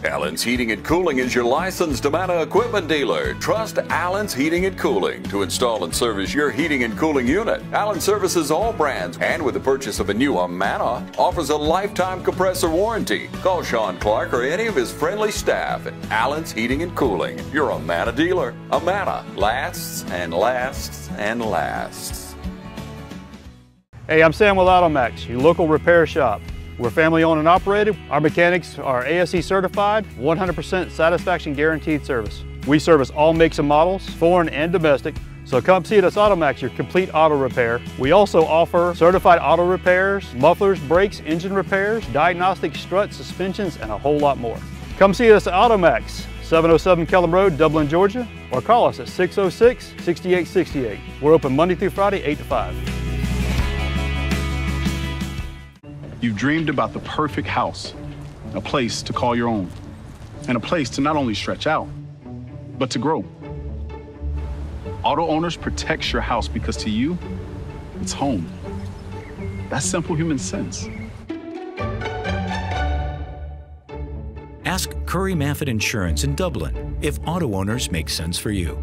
Allen's Heating and Cooling is your licensed Amana equipment dealer. Trust Allen's Heating and Cooling to install and service your heating and cooling unit. Allen services all brands, and with the purchase of a new Amana, offers a lifetime compressor warranty. Call Sean Clark or any of his friendly staff at Allen's Heating and Cooling, your Amana dealer. Amana lasts and lasts and lasts. Hey, I'm Sam with AutoMax, your local repair shop. We're family owned and operated. Our mechanics are ASE certified, 100% satisfaction guaranteed service. We service all makes and models, foreign and domestic. So come see us at AutoMax, your complete auto repair. We also offer certified auto repairs, mufflers, brakes, engine repairs, diagnostics, struts, suspensions, and a whole lot more. Come see us at AutoMax, 707 Kellum Road, Dublin, Georgia, or call us at 606-6868. We're open Monday through Friday, 8 to 5. You've dreamed about the perfect house, a place to call your own, and a place to not only stretch out, but to grow. Auto Owners protects your house because to you, it's home. That's simple human sense. Ask Curry Maffett Insurance in Dublin if Auto Owners makes sense for you.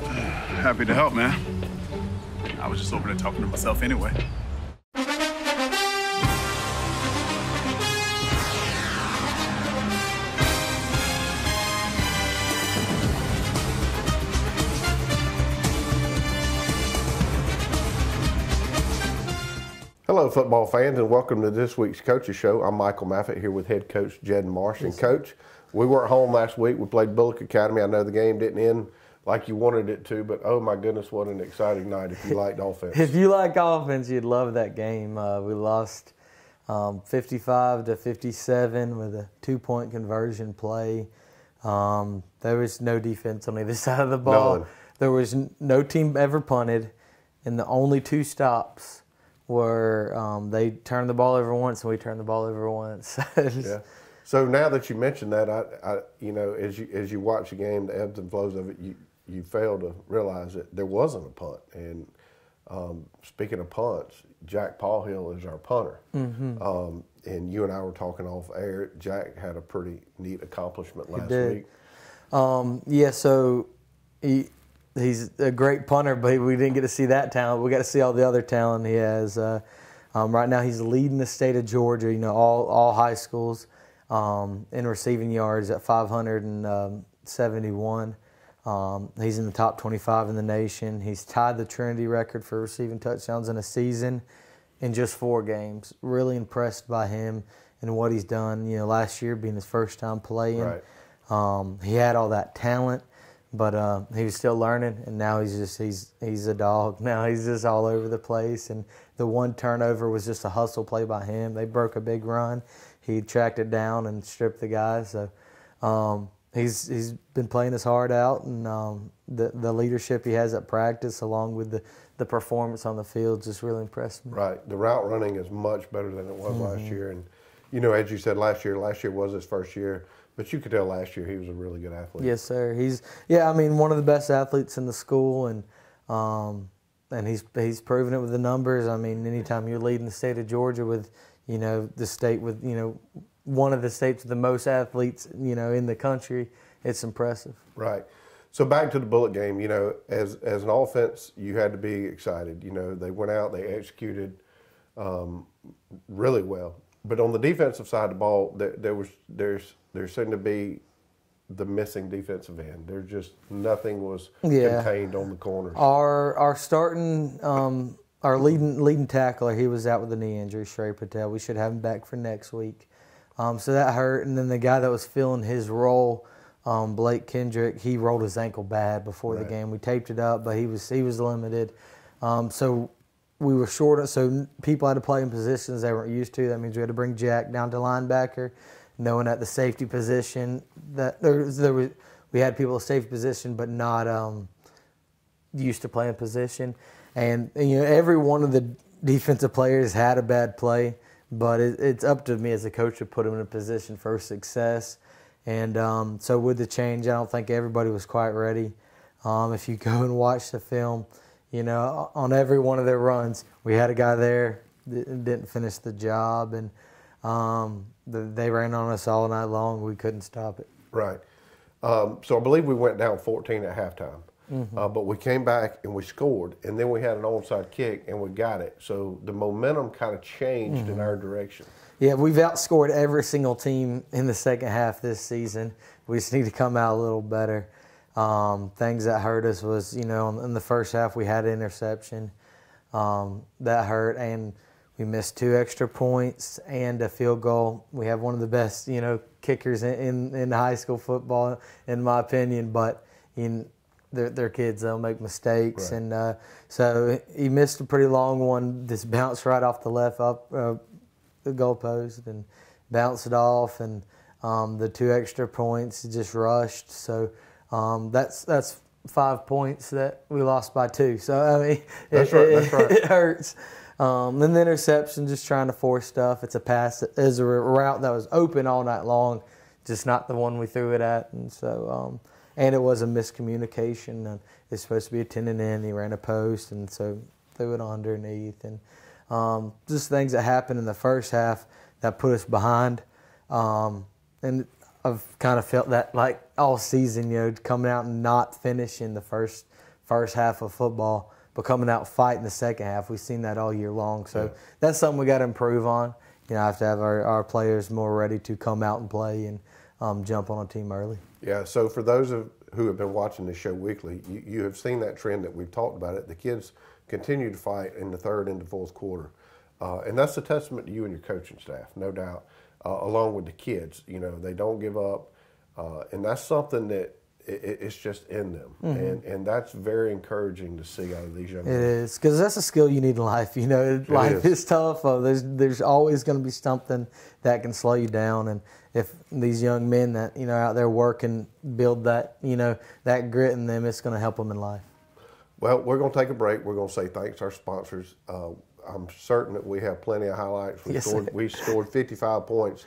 Happy to help, man. I was just over there talking to myself anyway. Hello, football fans, and welcome to this week's Coaches Show. I'm Michael Maffett here with head coach Jed Marsh. And Coach, we weren't home last week. We played Bullock Academy. I know the game didn't end like you wanted it to, but oh my goodness, what an exciting night if you liked offense. If you like offense, you'd love that game. We lost 55-57 with a 2-point conversion play. There was no defense on either side of the ball. None. There was no team ever punted, and the only 2 stops where they turned the ball over once and we turned the ball over once. Yeah. So now that you mentioned that, I you know, as you watch the game, the ebbs and flows of it, you fail to realize that there wasn't a punt. And speaking of punts, Jack Paulhill is our punter. Mm-hmm. And you and I were talking off air. Jack had a pretty neat accomplishment last week. Yeah, so he's a great punter, but we didn't get to see that talent. We got to see all the other talent he has. Right now, he's leading the state of Georgia. You know, all high schools in receiving yards at 571. He's in the top 25 in the nation. He's tied the Trinity record for receiving touchdowns in a season in just 4 games. Really impressed by him and what he's done. You know, last year being his first time playing, right. He had all that talent. But he was still learning, and now he's a dog. Now he's just all over the place, and the one turnover was just a hustle play by him. They broke a big run. He tracked it down and stripped the guy. So he's been playing his heart out, and the leadership he has at practice, along with the performance on the field, just really impressed me. Right. The route running is much better than it was last year, and you know, as you said, last year was his first year. But you could tell last year he was a really good athlete. Yes, sir. He's one of the best athletes in the school, and he's proven it with the numbers. I mean, anytime you're leading the state of Georgia with, you know, the state with, you know, one of the states with the most athletes, you know, in the country, it's impressive. Right. So back to the Bullock game. You know, as an offense, you had to be excited. You know, they went out, they executed really well. But on the defensive side of the ball, there seemed to be the missing defensive end. There's just nothing was contained on the corners. Our starting, our leading tackler, he was out with a knee injury, Shrey Patel. We should have him back for next week. So that hurt. And then the guy that was filling his role, Blake Kendrick, he rolled his ankle bad before the game. We taped it up, but he was limited. So we were short, so people had to play in positions they weren't used to. That means we had to bring Jack down to linebacker, knowing at the safety position that we had people at safety position, but not used to playing position. And you know, every one of the defensive players had a bad play, but it's up to me as a coach to put them in a position for success. And so with the change, I don't think everybody was quite ready. If you go and watch the film, you know, on every one of their runs, we had a guy there that didn't finish the job. And They ran on us all night long. We couldn't stop it. Right. So I believe we went down 14 at halftime. But we came back and we scored, and then we had an onside kick and we got it. So the momentum kind of changed in our direction. Yeah, we've outscored every single team in the second half this season. We just need to come out a little better. Things that hurt us was, you know, in the first half we had an interception. That hurt, and we missed 2 extra points and a field goal. We have one of the best, you know, kickers in high school football, in my opinion, but they're kids, they'll make mistakes. Right. And so he missed a pretty long one, just bounced right off the left up the goalpost and bounced it off, and the 2 extra points just rushed. So that's 5 points that we lost by 2. So I mean, that's right. It hurts. And the interception, just trying to force stuff. It's a pass, it's a route that was open all night long, just not the one we threw it at. And so, and it was a miscommunication. And it's supposed to be a 10 and in. He ran a post, and so threw it underneath. And just things that happened in the first half that put us behind. And I've kind of felt that like all season, you know, coming out and not finishing the first half of football, but coming out fighting the second half. We've seen that all year long. So that's something we got to improve on. You know, I have to have our players more ready to come out and play and jump on a team early. Yeah, so for those who have been watching this show weekly, you have seen that trend that we've talked about it. The kids continue to fight in the third and the fourth quarter. And that's a testament to you and your coaching staff, no doubt, along with the kids. You know, they don't give up. And that's something that it's just in them. And that's very encouraging to see out of these young men. It is, because that's a skill you need in life. You know, life is tough. There's always going to be something that can slow you down. And if these young men that, you know, out there working, build that, you know, that grit in them, it's going to help them in life. Well, we're going to take a break. We're going to say thanks to our sponsors. I'm certain that we have plenty of highlights. We scored 55 points.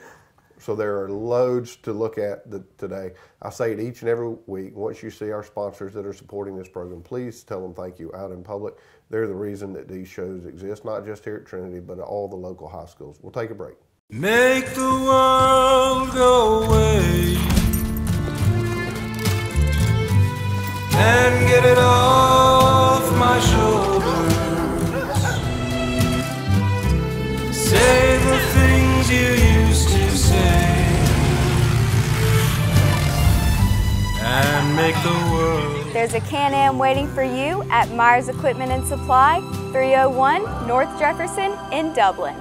So there are loads to look at today. I say it each and every week. Once you see our sponsors that are supporting this program, please tell them thank you out in public. They're the reason that these shows exist, not just here at Trinity, but at all the local high schools. We'll take a break. Make the world go away and get it off my shoulders. Say the things you used to say and make the world. There's a Can-Am waiting for you at Myers Equipment and Supply, 301 North Jefferson in Dublin.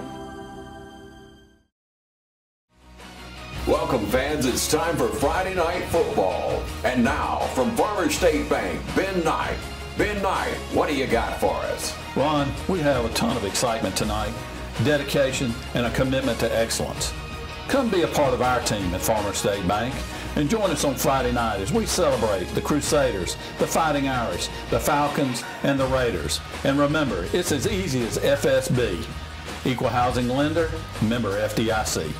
Welcome, fans. It's time for Friday Night Football. And now, from Farmers State Bank, Ben Knight. Ben Knight, what do you got for us? Ron, we have a ton of excitement tonight, dedication, and a commitment to excellence. Come be a part of our team at Farmers State Bank and join us on Friday night as we celebrate the Crusaders, the Fighting Irish, the Falcons, and the Raiders. And remember, it's as easy as FSB. Equal Housing Lender, member FDIC.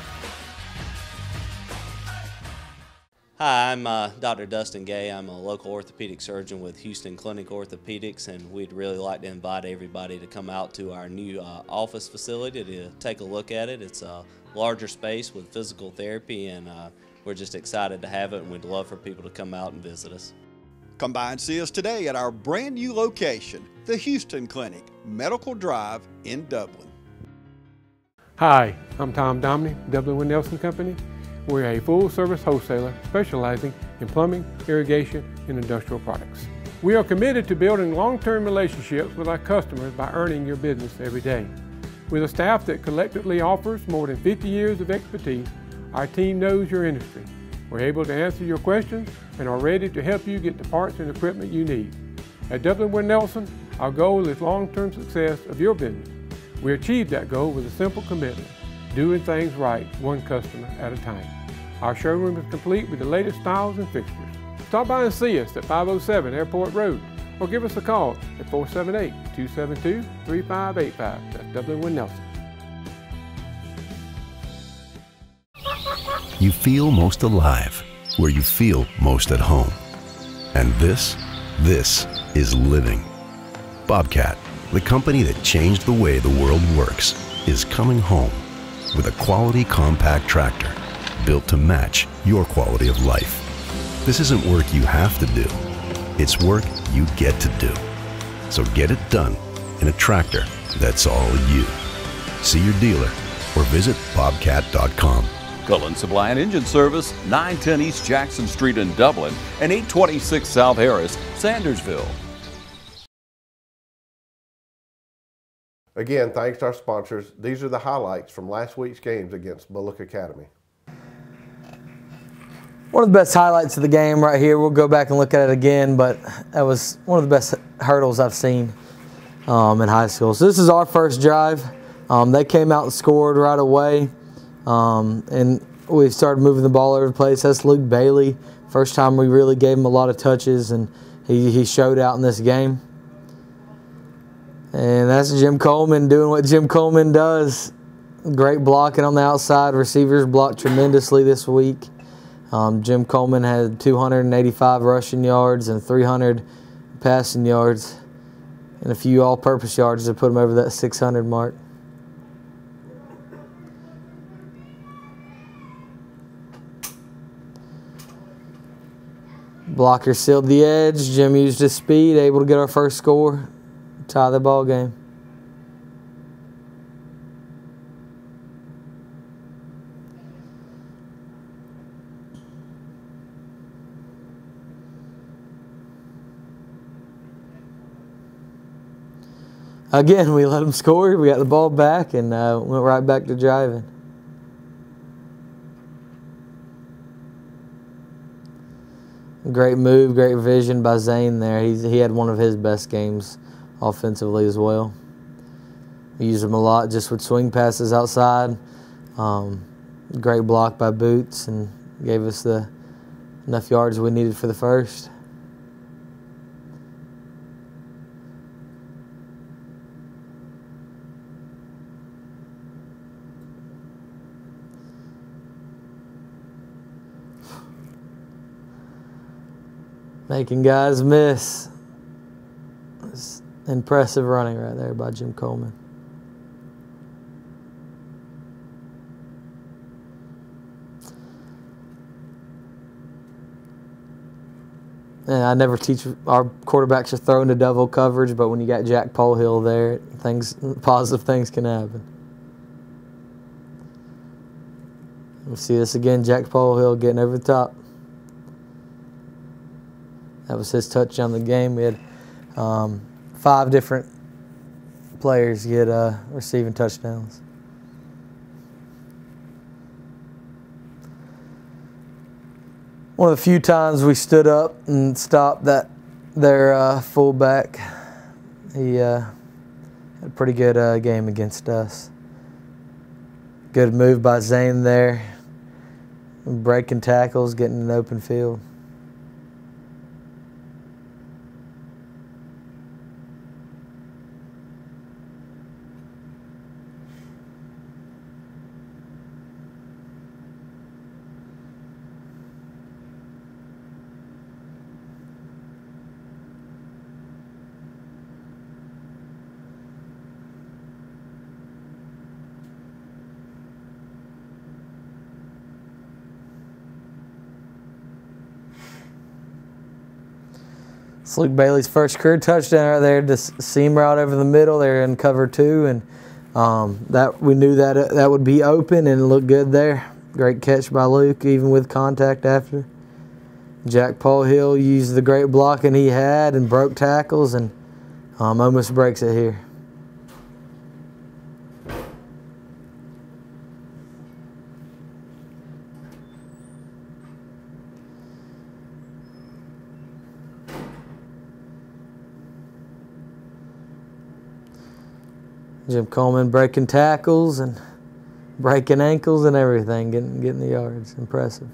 Hi, I'm Dr. Dustin Gay. I'm a local orthopedic surgeon with Houston Clinic Orthopedics, and we'd really like to invite everybody to come out to our new office facility to take a look at it. It's a larger space with physical therapy, and we're just excited to have it, and we'd love for people to come out and visit us. Come by and see us today at our brand new location, the Houston Clinic, Medical Drive in Dublin. Hi, I'm Tom Domney, Dublin with Nelson Company. We're a full-service wholesaler specializing in plumbing, irrigation, and industrial products. We are committed to building long-term relationships with our customers by earning your business every day. With a staff that collectively offers more than 50 years of expertise, our team knows your industry. We're able to answer your questions and are ready to help you get the parts and equipment you need. At Dublin with Nelson, our goal is long-term success of your business. We achieve that goal with a simple commitment: doing things right, one customer at a time. Our showroom is complete with the latest styles and fixtures. Stop by and see us at 507 Airport Road, or give us a call at 478-272-3585. That's Dublin with Nelson. You feel most alive where you feel most at home. And this is living. Bobcat, the company that changed the way the world works, is coming home. with a quality compact tractor built to match your quality of life. This isn't work you have to do. It's work you get to do. So get it done in a tractor that's all you. See your dealer or visit bobcat.com. Cullen Supply and Engine Service, 910 East Jackson Street in Dublin and 826 South Harris, Sandersville. Again, thanks to our sponsors. These are the highlights from last week's games against Bullock Academy. One of the best highlights of the game right here. We'll go back and look at it again, but that was one of the best hurdles I've seen in high school. So this is our first drive. They came out and scored right away, and we started moving the ball over the place. That's Luke Bailey. First time we really gave him a lot of touches, and he showed out in this game. And that's Jim Coleman doing what Jim Coleman does. Great blocking on the outside. Receivers blocked tremendously this week. Jim Coleman had 285 rushing yards and 300 passing yards and a few all-purpose yards to put him over that 600 mark. Blocker sealed the edge. Jim used his speed, able to get our first score, tie the ball game. Again, we let them score. We got the ball back and went right back to driving. Great move, great vision by Zane there. He had one of his best games offensively as well. We used him a lot just with swing passes outside. Great block by Boots and gave us enough yards we needed for the first. Making guys miss. It's impressive running right there by Jim Coleman. And I never teach our quarterbacks to throw into double coverage, but when you got Jack Polhill there, positive things can happen. We'll see this again, Jack Polhill getting over the top. That was his touchdown of the game. We had 5 different players get receiving touchdowns. One of the few times we stood up and stopped their fullback. He had a pretty good game against us. Good move by Zane there. Breaking tackles, getting an open field. It's Luke Bailey's first career touchdown right there. Just seam route over the middle. They're in cover 2, and that we knew that would be open and look good there. Great catch by Luke, even with contact after. Jack Polhill used the great blocking he had and broke tackles and almost breaks it here. Jim Coleman breaking tackles and breaking ankles and everything, getting the yards. Impressive.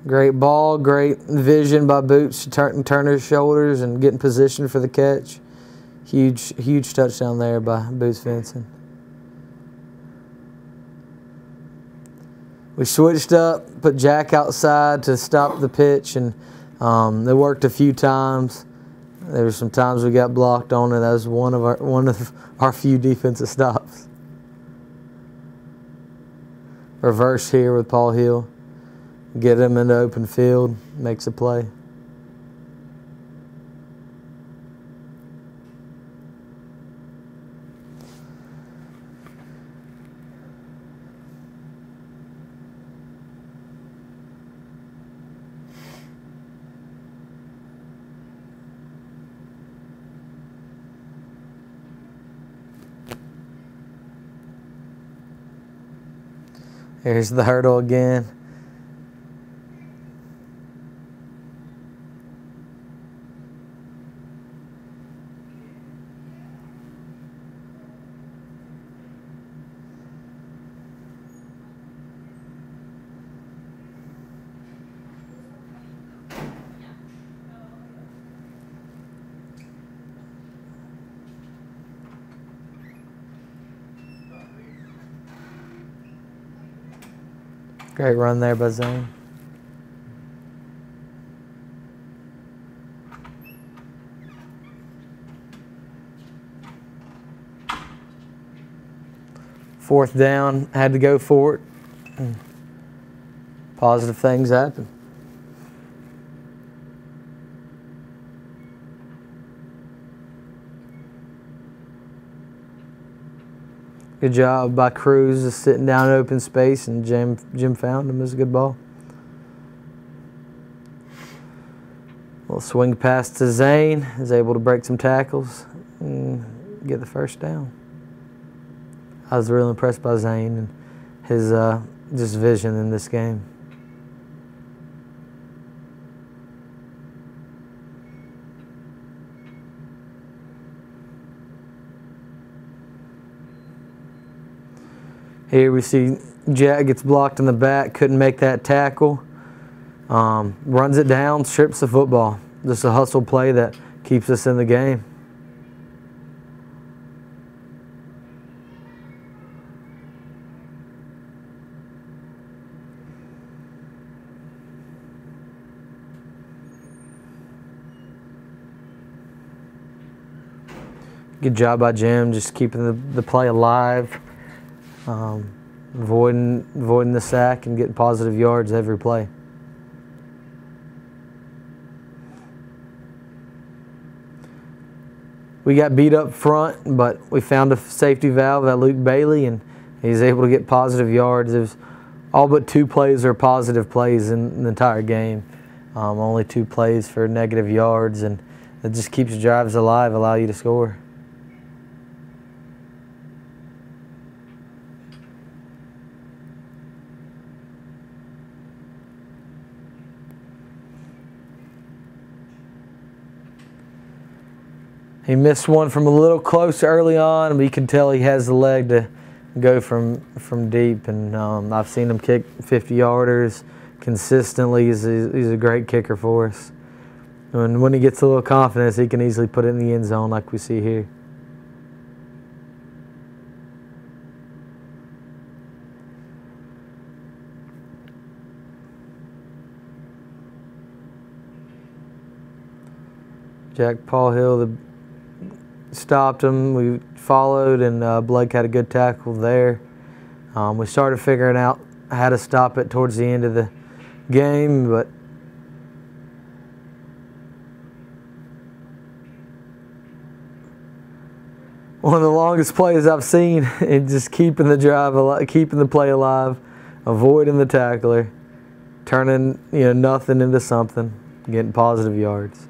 Great ball, great vision by Boots to turn his shoulders and get in position for the catch. Huge touchdown there by Boots Vinson. We switched up, put Jack outside to stop the pitch, and They worked a few times. There were some times we got blocked on it. That was one of our few defensive stops. Reverse here with Paul Hill. Get him into open field, makes a play. Here's the hurdle again. Great run there by Zane. Fourth down, had to go for it. Positive things happen. Good job by Cruz, just sitting down in open space, and Jim found him. It was a good ball. Little swing pass to Zane, is able to break some tackles and get the first down. I was really impressed by Zane and his just vision in this game. Here we see Jack gets blocked in the back, couldn't make that tackle. Runs it down, strips the football. Just a hustle play that keeps us in the game. Good job by Jim, just keeping the play alive. Avoiding the sack and getting positive yards every play. We got beat up front, but we found a safety valve at Luke Bailey, and he's able to get positive yards. It was all but 2 plays are positive plays in the entire game. Only 2 plays for negative yards, and it just keeps drives alive, allow you to score. He missed one from a little close early on, but you can tell he has the leg to go from deep. And I've seen him kick 50-yarders consistently. He's a great kicker for us. And when he gets a little confidence, he can easily put it in the end zone like we see here. Paul Hill, stopped him. We followed, and Blake had a good tackle there. We started figuring out how to stop it towards the end of the game, but one of the longest plays I've seen, and just keeping the drive alive, keeping the play alive, avoiding the tackler, turning nothing into something, getting positive yards.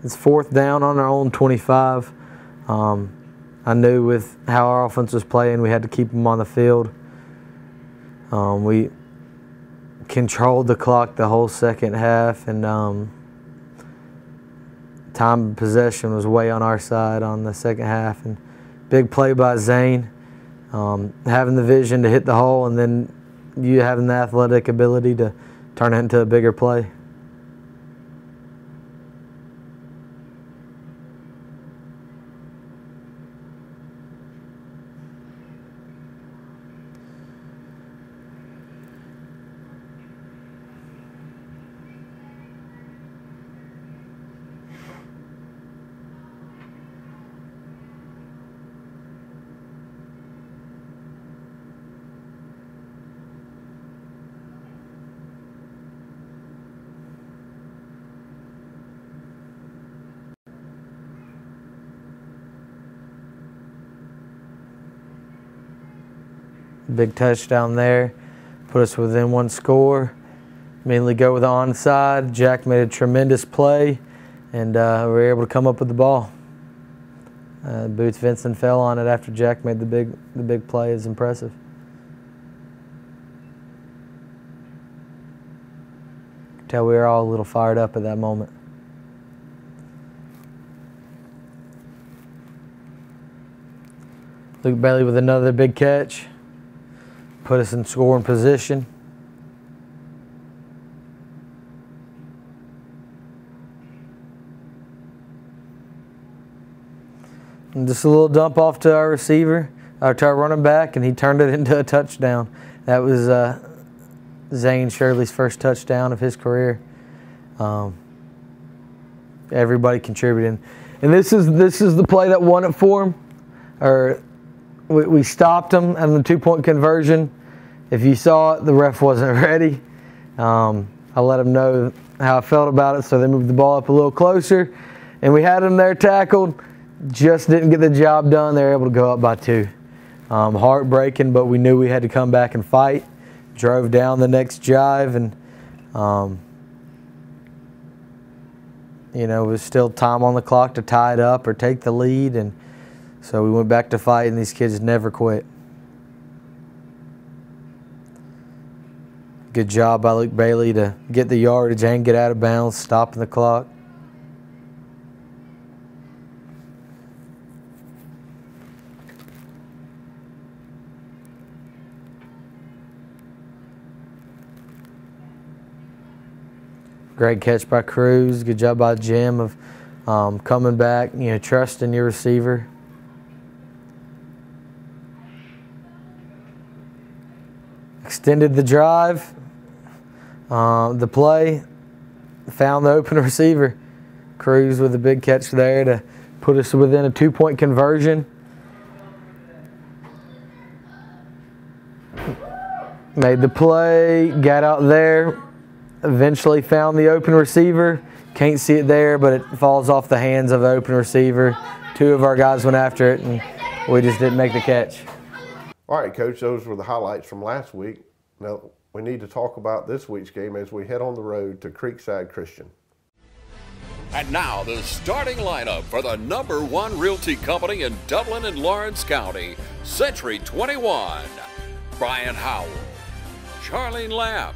It's 4th down on our own 25. I knew with how our offense was playing, we had to keep them on the field. We controlled the clock the whole second half, and time of possession was way on our side on the second half. And big play by Zane, having the vision to hit the hole, and then you having the athletic ability to turn it into a bigger play. Big touchdown there, put us within 1 score. Immediately go with the onside. Jack made a tremendous play, and we were able to come up with the ball. Boots Vincent fell on it after Jack made the big play. It's impressive. Could tell we were all a little fired up at that moment. Luke Bailey with another big catch, put us in scoring position. And just a little dump off to our receiver, to our running back, and he turned it into a touchdown. That was Zane Shirley's first touchdown of his career. Everybody contributing, and this is the play that won it for him. Or we stopped him on the 2-point conversion. If you saw it, the ref wasn't ready. I let him know how I felt about it, so they moved the ball up a little closer, and we had him there tackled. Just didn't get the job done. They were able to go up by 2. Heartbreaking, but we knew we had to come back and fight. Drove down the next drive, and you know, it was still time on the clock to tie it up or take the lead, and so we went back to fight, and these kids never quit. Good job by Luke Bailey to get the yardage and get out of bounds, stopping the clock. Great catch by Cruz. Good job by Jim of coming back, you know, trusting your receiver. Extended the drive, the play, found the open receiver. Cruz with a big catch there to put us within a 2-point conversion. Made the play, got out there. Eventually found the open receiver. Can't see it there, but it falls off the hands of the open receiver. 2 of our guys went after it, and we just didn't make the catch. All right, Coach, those were the highlights from last week. Now, we need to talk about this week's game as we head on the road to Creekside Christian. And now the starting lineup for the #1 realty company in Dublin and Lawrence County, Century 21. Brian Howell, Charlene Lamb,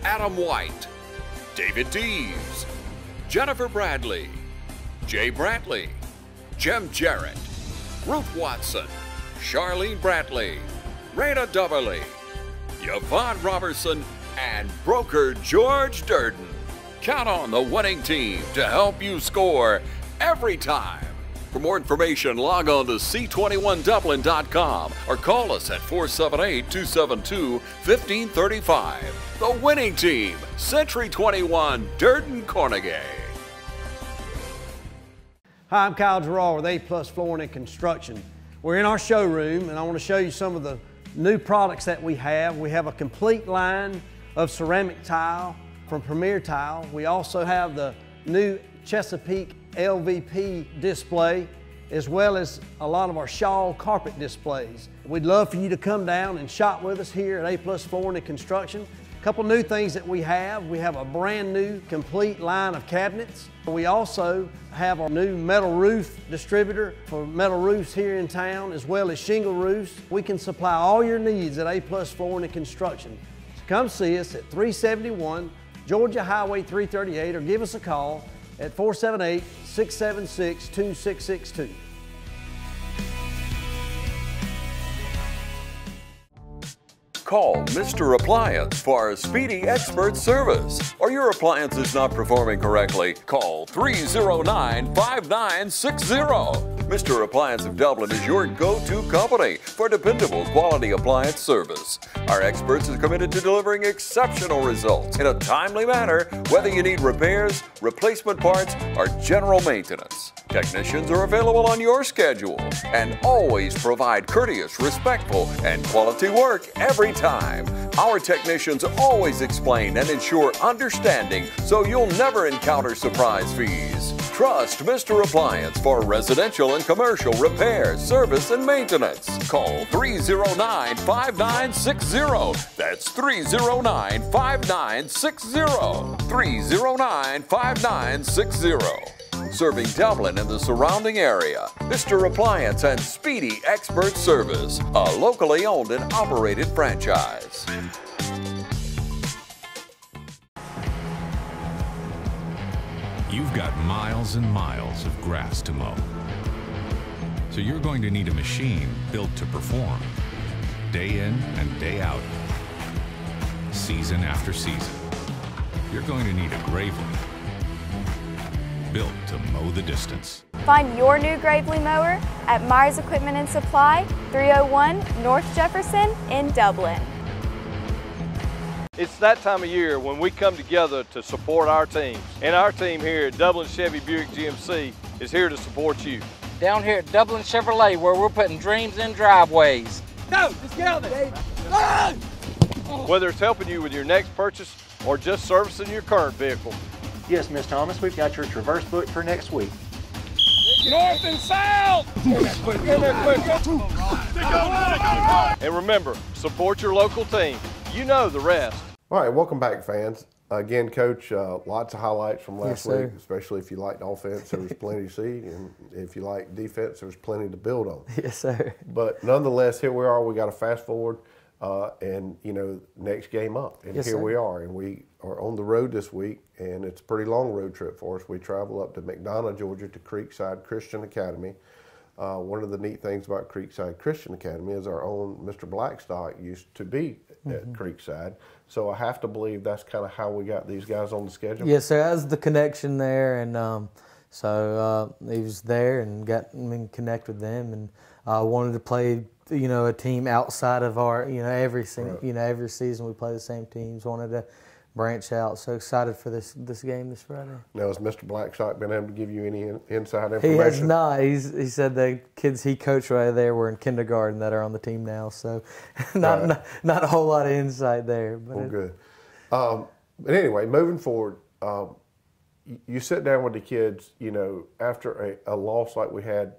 Adam White, David Deves, Jennifer Bradley, Jay Brantley, Jim Jarrett, Ruth Watson, Charlene Brantley, Raina Duberly, Yvonne Robertson, and broker George Durden. Count on the winning team to help you score every time. For more information, log on to c21dublin.com or call us at 478-272-1535. The winning team, Century 21, Durden Cornegay. Hi, I'm Kyle Gerard with A+ Flooring and Construction. We're in our showroom, and I want to show you some of the new products that we have. We have a complete line of ceramic tile from Premier Tile. We also have the new Chesapeake LVP display, as well as a lot of our shawl carpet displays. We'd love for you to come down and shop with us here at A+ Flooring and Construction. A couple new things that we have a brand new complete line of cabinets. We also have our new metal roof distributor for metal roofs here in town, as well as shingle roofs. We can supply all your needs at A+ Flooring and Construction. So come see us at 371 Georgia Highway 338 or give us a call at 478-676-2662. Call Mr. Appliance for a speedy expert service. Or your appliance is not performing correctly, call 309-5960. Mr. Appliance of Dublin is your go-to company for dependable quality appliance service. Our experts are committed to delivering exceptional results in a timely manner, whether you need repairs, replacement parts, or general maintenance. Technicians are available on your schedule and always provide courteous, respectful, and quality work every time. Our technicians always explain and ensure understanding so you'll never encounter surprise fees. Trust Mr. Appliance for residential and commercial repair, service, and maintenance. Call 309-5960. That's 309-5960. 309-5960. Serving Dublin and the surrounding area. Mr. Appliance and Speedy Expert Service, a locally owned and operated franchise. You've got miles and miles of grass to mow. So you're going to need a machine built to perform, day in and day out, season after season. You're going to need a Gravely, built to mow the distance. Find your new Gravely mower at Myers Equipment and Supply, 301 North Jefferson in Dublin. It's that time of year when we come together to support our teams. And our team here at Dublin Chevy Buick GMC is here to support you. Down here at Dublin Chevrolet, where we're putting dreams in driveways. Go! Let's get on there! Whether it's helping you with your next purchase or just servicing your current vehicle. Yes, Miss Thomas, we've got your Traverse booked for next week. North and south! And remember, support your local team. You know the rest. All right, welcome back, fans. Again, Coach, lots of highlights from last week, especially if you liked offense, there was plenty to see, and if you like defense, there was plenty to build on. Yes, sir. But nonetheless, here we are. We got to fast forward, and, next game up. And yes, here sir. we are, and we are on the road this week, and it's a pretty long road trip for us. We travel up to McDonough, Georgia, to Creekside Christian Academy. One of the neat things about Creekside Christian Academy is our own Mr. Blackstock used to be at Creekside. So I have to believe that's kind of how we got these guys on the schedule. Yes, sir. That's the connection there, and so he was there and got connect with them, and wanted to play, a team outside of our, every season we play the same teams. Wanted to branch out. So excited for this game this Friday. Now, has Mr. Blackstock been able to give you any inside information? He has not. He said the kids he coached right there were in kindergarten that are on the team now. So not a whole lot of insight there. But well, good. But anyway, moving forward, you sit down with the kids, after a loss like we had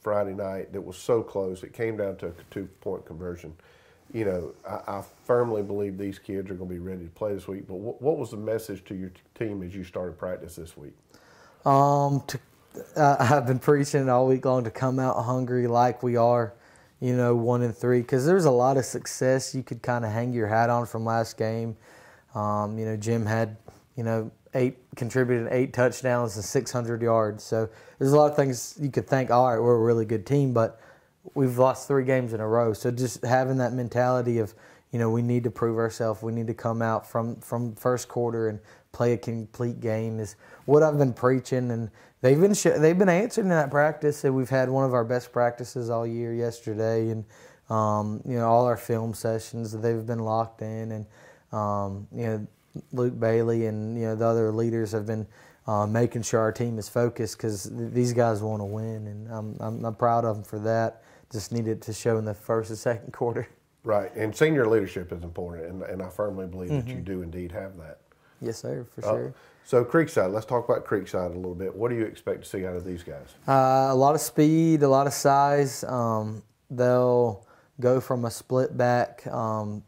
Friday night that was so close, it came down to a 2-point conversion. I firmly believe these kids are going to be ready to play this week. But what was the message to your team as you started practice this week? I've been preaching all week long to come out hungry like we are, 1-3, because there's a lot of success you could kind of hang your hat on from last game. Jim had, contributed 8 touchdowns and 600 yards. So there's a lot of things you could think, all right, we're a really good team, but we've lost 3 games in a row. So just having that mentality of, we need to prove ourselves. We need to come out from first quarter and play a complete game is what I've been preaching. And they've been answering that practice. And we've had one of our best practices all year yesterday. And, all our film sessions, they've been locked in. And, Luke Bailey and, the other leaders have been making sure our team is focused because these guys want to win. And I'm proud of them for that. Just needed to show in the first and second quarter. Right, and senior leadership is important, and I firmly believe that you do indeed have that. Yes, sir, for sure. So Creekside, let's talk about Creekside a little bit. What do you expect to see out of these guys? A lot of speed, a lot of size. They'll go from a split back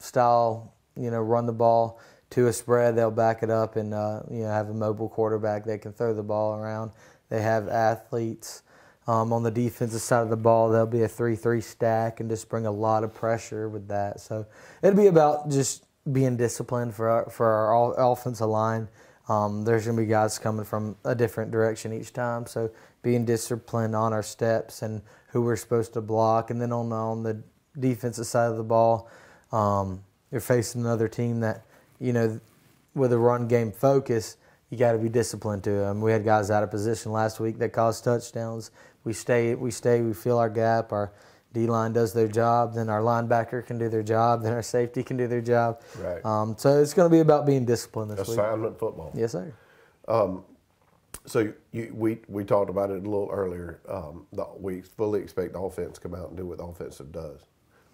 style, run the ball to a spread. They'll back it up and have a mobile quarterback that can throw the ball around. They have athletes. On the defensive side of the ball, there'll be a 3-3 stack and just bring a lot of pressure with that. So it'll be about just being disciplined for our offensive line. There's going to be guys coming from a different direction each time. So being disciplined on our steps and who we're supposed to block. And then on the defensive side of the ball, you're facing another team that, with a run game focus, you got to be disciplined to them. We had guys out of position last week that caused touchdowns. We fill our gap, our D-line does their job, then our linebacker can do their job, then our safety can do their job. Right. So it's going to be about being disciplined this week. Assignment football. Yes, sir. So we talked about it a little earlier. We fully expect the offense to come out and do what the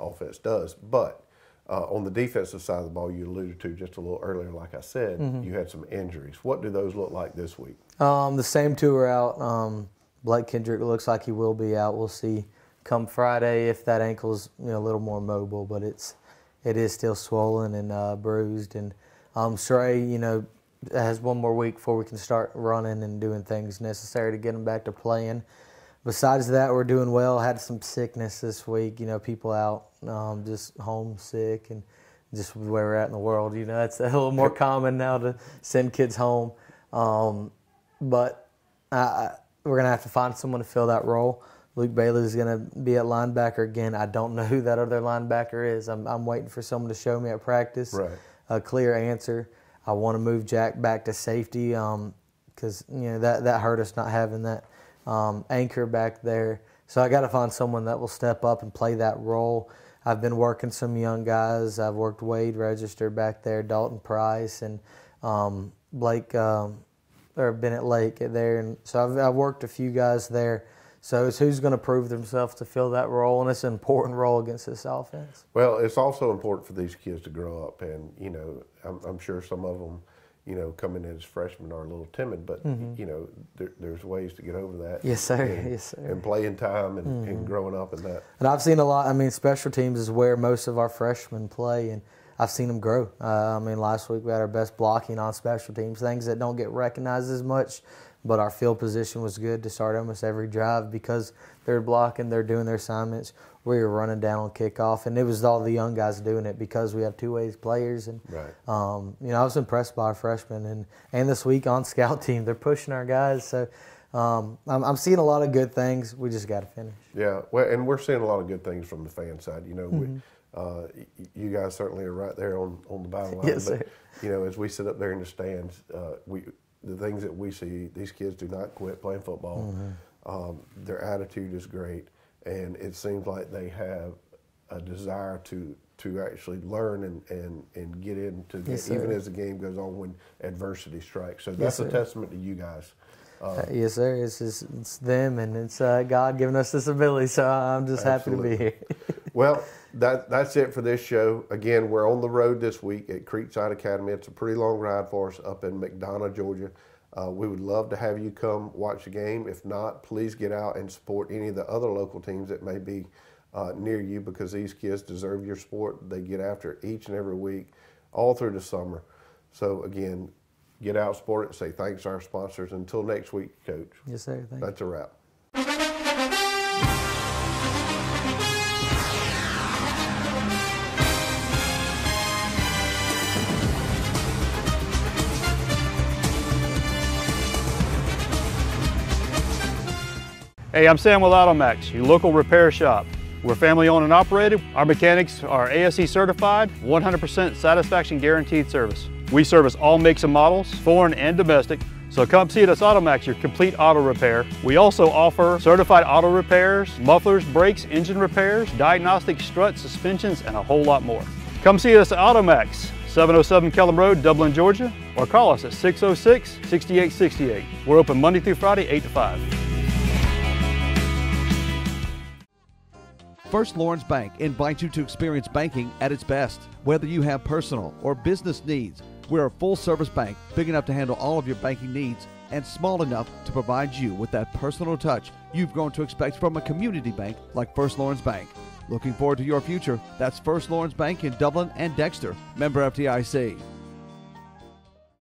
offense does. But On the defensive side of the ball, you alluded to just a little earlier, like I said, you had some injuries. What do those look like this week? The same two are out. Blake Kendrick looks like he will be out. We'll see come Friday if that ankle's a little more mobile, but it is still swollen and bruised. And Shrey, has one more week before we can start running and doing things necessary to get him back to playing. Besides that, we're doing well. Had some sickness this week, people out, just homesick, and just where we're at in the world. It's a little more common now to send kids home. But we're going to have to find someone to fill that role. Luke Bailey is going to be at linebacker again. I don't know who that other linebacker is. I'm waiting for someone to show me at practice a clear answer. I want to move Jack back to safety because that hurt us not having that anchor back there. So I got to find someone that will step up and play that role. I've been working some young guys. I've worked Wade Register back there, Dalton Price, and Blake or Bennett Lake there. And so I've worked a few guys there. So it's who's going to prove themselves to fill that role, and it's an important role against this offense. Well, it's also important for these kids to grow up, and I'm sure some of them, coming in as freshmen are a little timid, but there's ways to get over that. Yes, sir. And, yes, sir. And playing time and growing up in that. And I've seen a lot. Special teams is where most of our freshmen play, and I've seen them grow. Last week we had our best blocking on special teams, things that don't get recognized as much. But our field position was good to start almost every drive because they're blocking, they're doing their assignments. We were running down on kickoff, and it was all the young guys doing it because we have two-way players. And I was impressed by our freshmen, and this week on scout team, they're pushing our guys. So I'm seeing a lot of good things. We just got to finish. Yeah, well, and we're seeing a lot of good things from the fan side. You guys certainly are right there on the battle line. Yes, but, sir. As we sit up there in the stands, the things that we see, these kids do not quit playing football. Their attitude is great, and it seems like they have a desire to actually learn and get into even as the game goes on when adversity strikes. So that's a testament to you guys. Yes, sir. It's them, and it's God giving us this ability, so I'm just happy to be here. Well, that's it for this show. Again, we're on the road this week at Creekside Academy. It's a pretty long ride for us up in McDonough, Georgia. We would love to have you come watch the game. If not, please get out and support any of the other local teams that may be near you, because these kids deserve your support. They get after it each and every week, all through the summer. So, again, get out, support it, say thanks to our sponsors. Until next week, Coach. Yes, sir. Thank That's a wrap. Hey, I'm Sam with AutoMax, your local repair shop. We're family owned and operated. Our mechanics are ASE certified, 100% satisfaction guaranteed service. We service all makes and models, foreign and domestic. So come see us at AutoMax, your complete auto repair. We also offer certified auto repairs, mufflers, brakes, engine repairs, diagnostic struts, suspensions, and a whole lot more. Come see us at AutoMax, 707 Kellum Road, Dublin, Georgia, or call us at 606-6868. We're open Monday through Friday, 8 to 5. First Lawrence Bank invites you to experience banking at its best. Whether you have personal or business needs, we're a full-service bank big enough to handle all of your banking needs and small enough to provide you with that personal touch you've grown to expect from a community bank like First Lawrence Bank. Looking forward to your future? That's First Lawrence Bank in Dublin and Dexter. Member FDIC.